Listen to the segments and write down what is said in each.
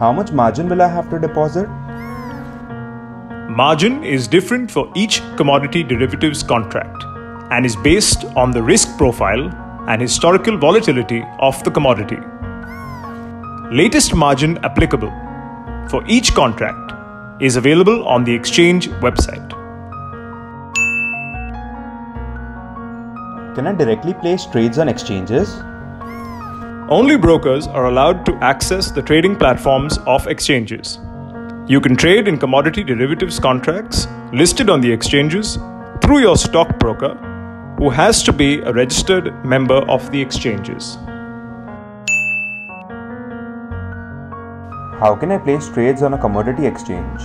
How much margin will I have to deposit? Margin is different for each commodity derivatives contract and is based on the risk profile and historical volatility of the commodity. Latest margin applicable for each contract is available on the exchange website. Can I directly place trades on exchanges? Only brokers are allowed to access the trading platforms of exchanges. You can trade in commodity derivatives contracts listed on the exchanges through your stockbroker, who has to be a registered member of the exchanges. How can I place trades on a commodity exchange?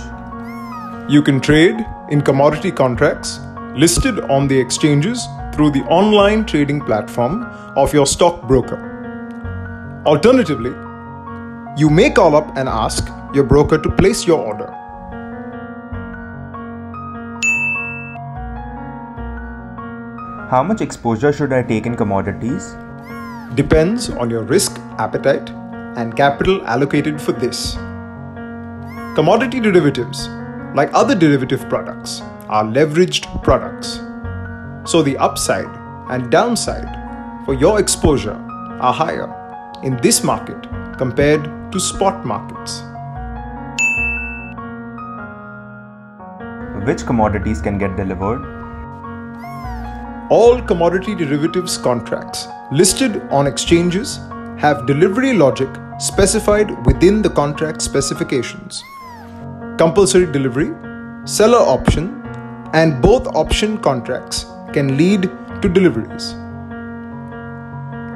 You can trade in commodity contracts listed on the exchanges through the online trading platform of your stockbroker. Alternatively, you may call up and ask your broker to place your order. How much exposure should I take in commodities? Depends on your risk appetite and capital allocated for this. Commodity derivatives, like other derivative products, are leveraged products. So the upside and downside for your exposure are higher in this market compared to spot markets. Which commodities can get delivered? All commodity derivatives contracts listed on exchanges have delivery logic specified within the contract specifications. Compulsory delivery, seller option, and both option contracts can lead to deliveries.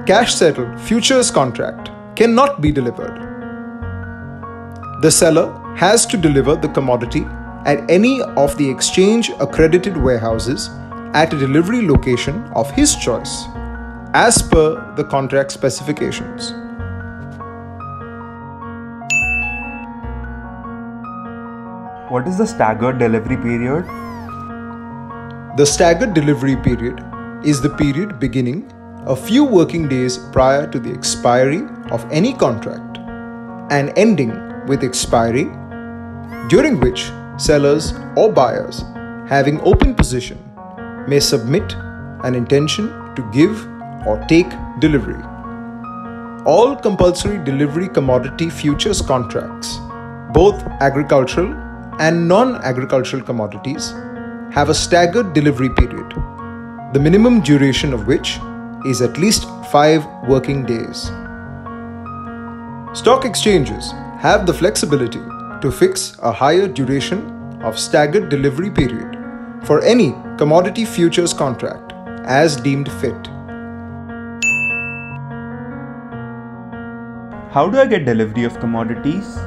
Cash settled futures contract cannot be delivered. The seller has to deliver the commodity at any of the exchange accredited warehouses at a delivery location of his choice, as per the contract specifications. What is the staggered delivery period? The staggered delivery period is the period beginning a few working days prior to the expiry of any contract and ending with expiry, during which sellers or buyers having open position may submit an intention to give or take delivery. All compulsory delivery commodity futures contracts, both agricultural and non-agricultural commodities, have a staggered delivery period, the minimum duration of which is at least 5 working days. Stock exchanges have the flexibility to fix a higher duration of staggered delivery period for any commodity futures contract as deemed fit. How do I get delivery of commodities?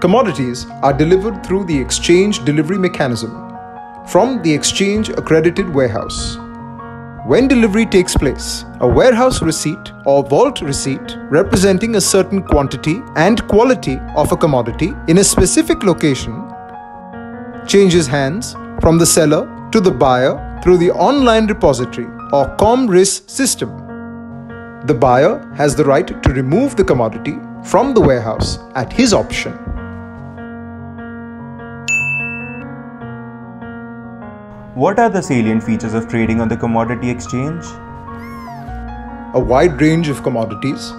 Commodities are delivered through the exchange delivery mechanism from the exchange accredited warehouse. When delivery takes place, a warehouse receipt or vault receipt representing a certain quantity and quality of a commodity in a specific location changes hands from the seller to the buyer through the online repository or COMRIS system. The buyer has the right to remove the commodity from the warehouse at his option. What are the salient features of trading on the commodity exchange? A wide range of commodities,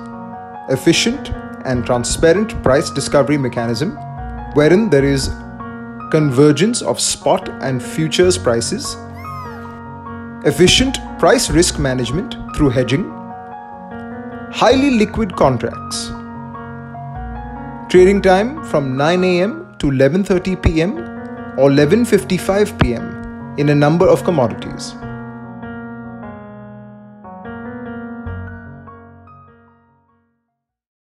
efficient and transparent price discovery mechanism wherein there is convergence of spot and futures prices, efficient price risk management through hedging, highly liquid contracts, trading time from 9 a.m. to 11:30 p.m. or 11:55 p.m. in a number of commodities.